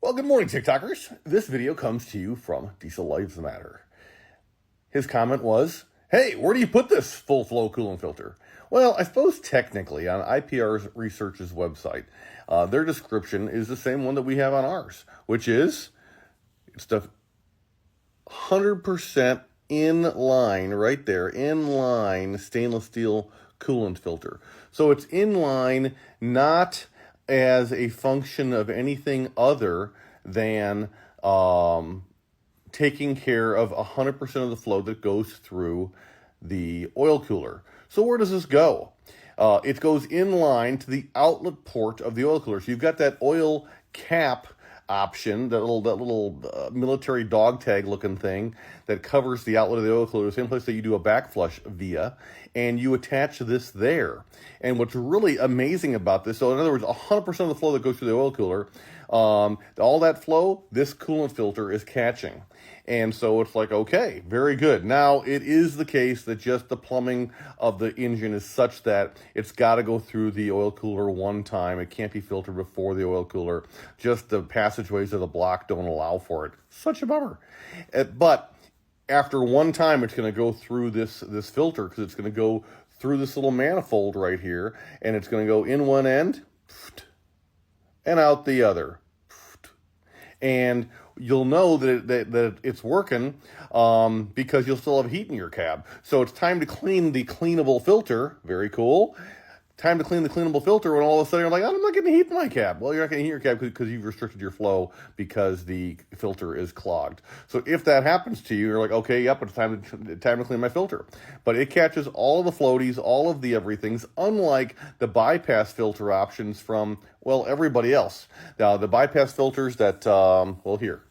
Well, good morning, TikTokers. This video comes to you from Diesel Lives Matter. His comment was, hey, where do you put this full flow coolant filter? Well, I suppose technically on IPR Research's website, their description is the same one that we have on ours, which is, it's the 100% in line, right there, in line stainless steel coolant filter. So it's in line, not as a function of anything other than taking care of 100% of the flow that goes through the oil cooler. So where does this go? It goes in line to the outlet port of the oil cooler. So you've got that oil cap option, that little military dog tag looking thing that covers the outlet of the oil cooler, the same place that you do a back flush via, and you attach this there. And what's really amazing about this, so in other words, 100% of the flow that goes through the oil cooler, all that flow, this coolant filter is catching. And so it's like, okay, very good. Now, it is the case that just the plumbing of the engine is such that it's got to go through the oil cooler one time. It can't be filtered before the oil cooler. Just the passageways of the block don't allow for it. Such a bummer. But after one time, it's going to go through this filter because it's going to go through this little manifold right here, and it's going to go in one end and out the other. And you'll know that it's working because you'll still have heat in your cab. So it's time to clean the cleanable filter. Very cool. Time to clean the cleanable filter when all of a sudden you're like, I'm not getting heat in my cab. Well, you're not getting heat in your cab because you've restricted your flow because the filter is clogged. So if that happens to you, you're like, okay, yep, it's time to clean my filter. But it catches all of the floaties, all of the everythings, unlike the bypass filter options from, well, everybody else. Now, the bypass filters that, well, here.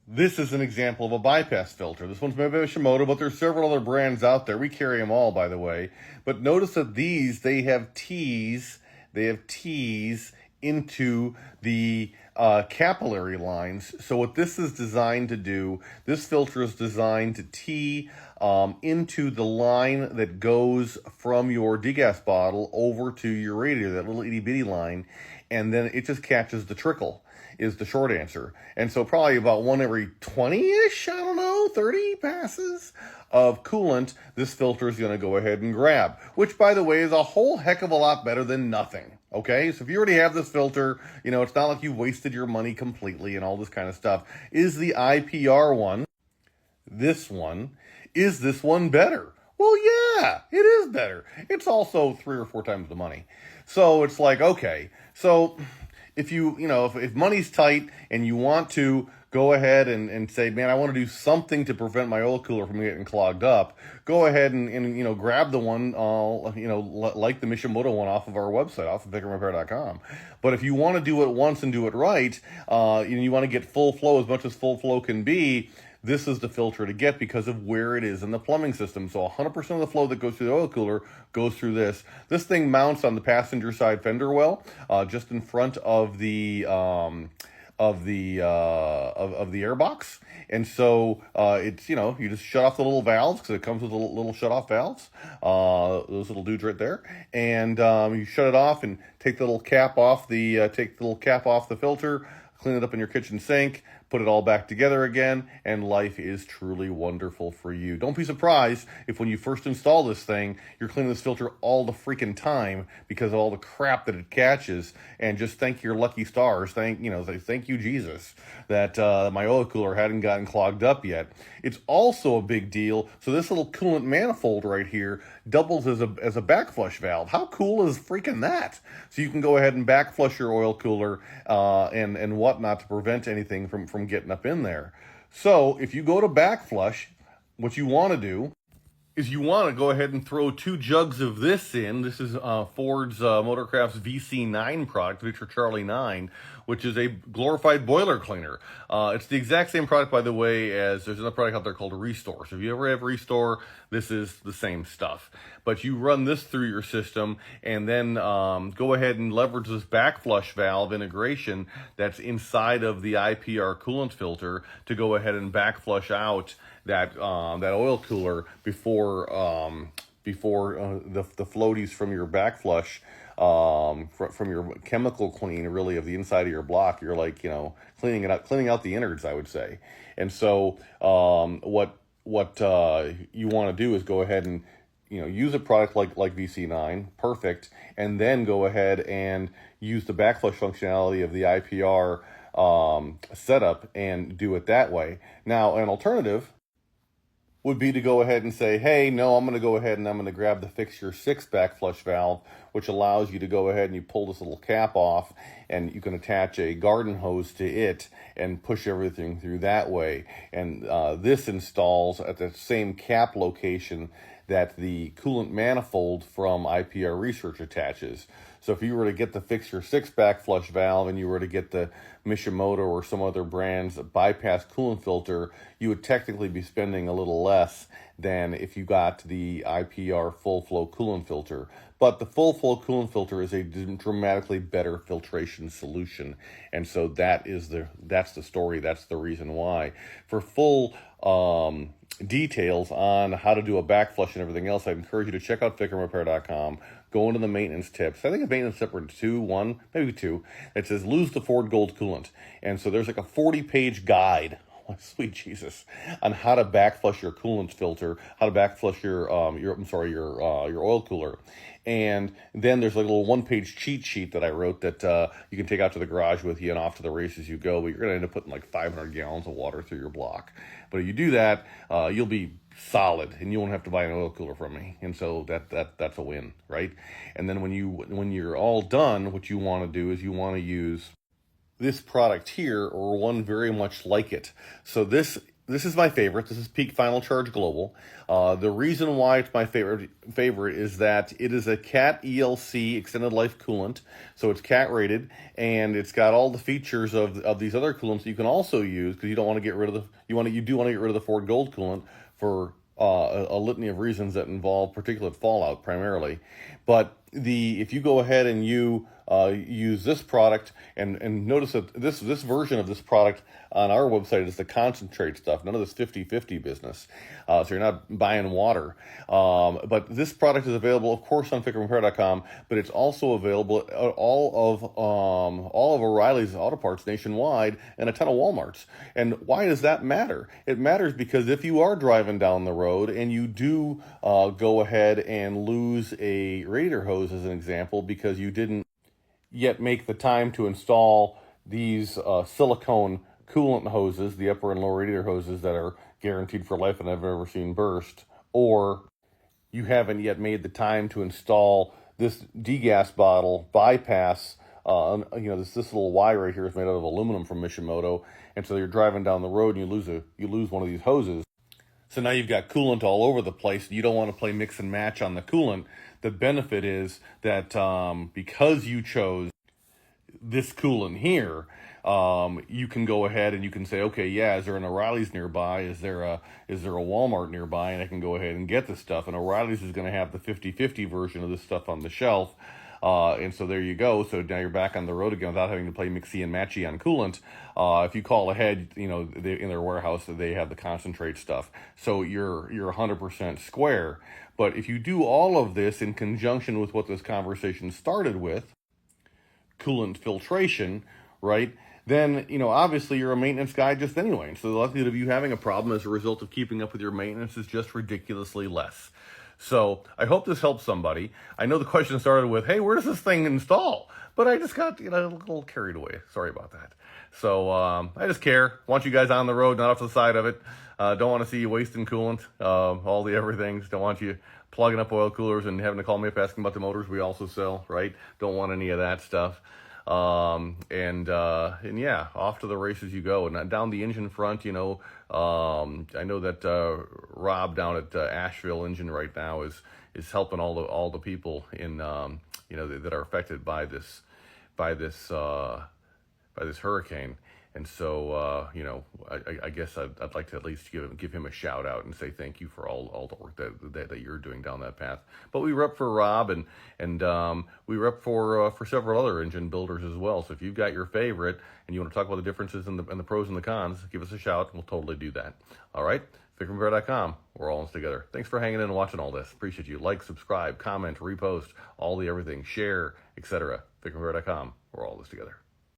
This is an example of a bypass filter. This one's made by Shimoda, but there's several other brands out there. We carry them all, by the way. But notice that these, they have T's into the capillary lines. So what this is designed to do, this filter is designed to tee into the line that goes from your degas bottle over to your radiator, that little itty bitty line, and then it just catches the trickle, is the short answer. And so probably about one every 20-ish, I don't know, 30 passes of coolant, this filter is going to go ahead and grab, which, by the way, is a whole heck of a lot better than nothing. Okay, so if you already have this filter, you know, it's not like you wasted your money completely and all this kind of stuff. Is the IPR one, is this one better? Well, yeah, it is better. It's also 3 or 4 times the money. So it's like, okay, so if if money's tight and you want to go ahead and say, man, I want to do something to prevent my oil cooler from getting clogged up, go ahead and grab the one, like the Mishimoto one off of our website, off of FICMRepair.com. But if you want to do it once and do it right, you want to get full flow as much as full flow can be, this is the filter to get because of where it is in the plumbing system. So 100% of the flow that goes through the oil cooler goes through this. This thing mounts on the passenger side fender well, just in front of the airbox. And so it's, you just shut off the little valves because it comes with little shut off valves, those little dudes right there, and you shut it off and take the little cap off the filter, clean it up in your kitchen sink, put it all back together again, and life is truly wonderful for you. Don't be surprised if when you first install this thing, you're cleaning this filter all the freaking time because of all the crap that it catches, and just thank your lucky stars. Thank you, Jesus, that my oil cooler hadn't gotten clogged up yet. It's also a big deal. So this little coolant manifold right here doubles as a backflush valve. How cool is freaking that? So you can go ahead and backflush your oil cooler and whatnot to prevent anything from getting up in there. So if you go to backflush, what you want to do is you want to go ahead and throw 2 jugs of this in. This is Ford's Motorcraft's VC9 product, Victor Charlie 9, which is a glorified boiler cleaner. It's the exact same product, by the way, as there's another product out there called a Restore. So if you ever have Restore, this is the same stuff. But you run this through your system and then go ahead and leverage this backflush valve integration that's inside of the IPR coolant filter to go ahead and backflush out that oil cooler before before the floaties from your backflush, from your chemical clean, really, of the inside of your block. You're like, cleaning it out, cleaning out the innards, I would say. And so what you want to do is go ahead and use a product like VC9, perfect, and then go ahead and use the backflush functionality of the IPR setup and do it that way. Now, an alternative would be to go ahead and say, hey, no, I'm going to go ahead and I'm going to grab the Fixture 6 backflush valve, which allows you to go ahead and you pull this little cap off and you can attach a garden hose to it and push everything through that way. And this installs at the same cap location that the coolant manifold from IPR Research attaches. So if you were to get the Fixture 6 backflush valve and you were to get the Mishimoto or some other brand's bypass coolant filter, you would technically be spending a little less than if you got the IPR full flow coolant filter. But the full flow coolant filter is a dramatically better filtration solution. And so that's the story. That's the reason why. For full details on how to do a backflush and everything else, I encourage you to check out FICMRepair.com. Go into the maintenance tips. I think a maintenance tip or maybe two. It says lose the Ford Gold coolant. And so there's like a 40-page guide. Oh, sweet Jesus, on how to backflush your coolant filter, how to backflush your oil cooler. And then there's like a little one-page cheat sheet that I wrote that you can take out to the garage with you and off to the races you go. But you're going to end up putting like 500 gallons of water through your block. But if you do that, you'll be solid, and you won't have to buy an oil cooler from me. And so that's a win, right? And then when you're all done, what you want to do is you want to use this product here or one very much like it. So this is my favorite. This is Peak Final Charge Global. The reason why it's my favorite is that it is a CAT ELC extended life coolant. So it's CAT rated, and it's got all the features of these other coolants that you can also use, because you don't want to get rid of you do want to get rid of the Ford Gold coolant for a litany of reasons that involve particulate fallout primarily. But if you go ahead and you use this product, and notice that this version of this product on our website is the concentrate stuff, none of this 50-50 business. So you're not buying water. But this product is available, of course, on FICMRepair.com, but it's also available at all of O'Reilly's Auto Parts nationwide and a ton of Walmarts. And why does that matter? It matters because if you are driving down the road and you do go ahead and lose a radiator hose, as an example, because you didn't yet make the time to install these silicone coolant hoses, the upper and lower radiator hoses that are guaranteed for life and I've never seen burst, or you haven't yet made the time to install this degas bottle bypass. This little Y right here is made out of aluminum from Mishimoto, and so you're driving down the road and you lose one of these hoses. So now you've got coolant all over the place. You don't want to play mix and match on the coolant. The benefit is that because you chose this coolant here, you can go ahead and you can say, okay, yeah, is there an O'Reilly's nearby? Is there a Walmart nearby? And I can go ahead and get this stuff. And O'Reilly's is going to have the 50-50 version of this stuff on the shelf. And so there you go. So now you're back on the road again without having to play mixy and matchy on coolant. If you call ahead, in their warehouse, they have the concentrate stuff. So you're 100% square. But if you do all of this in conjunction with what this conversation started with, coolant filtration, right? Then, obviously you're a maintenance guy just anyway. And so the likelihood of you having a problem as a result of keeping up with your maintenance is just ridiculously less. So I hope this helps somebody. I know the question started with, hey, where does this thing install? But I just got a little carried away. Sorry about that. So I just care. Want you guys on the road, not off the side of it. Don't want to see you wasting coolant, all the everythings. Don't want you plugging up oil coolers and having to call me up asking about the motors we also sell, right? Don't want any of that stuff. And yeah, off to the races you go. And down the engine front, I know that Rob down at Asheville Engine right now is helping all the people in that are affected by this hurricane. And so, I guess I'd like to at least give him a shout out and say thank you for all the work that you're doing down that path. But we rep for Rob and we rep for several other engine builders as well. So if you've got your favorite and you want to talk about the differences and the pros and the cons, give us a shout and we'll totally do that. All right. FICMRepair.com. We're all in this together. Thanks for hanging in and watching all this. Appreciate you. Like, subscribe, comment, repost, all the everything, share, etc. FICMRepair.com. We're all in this together.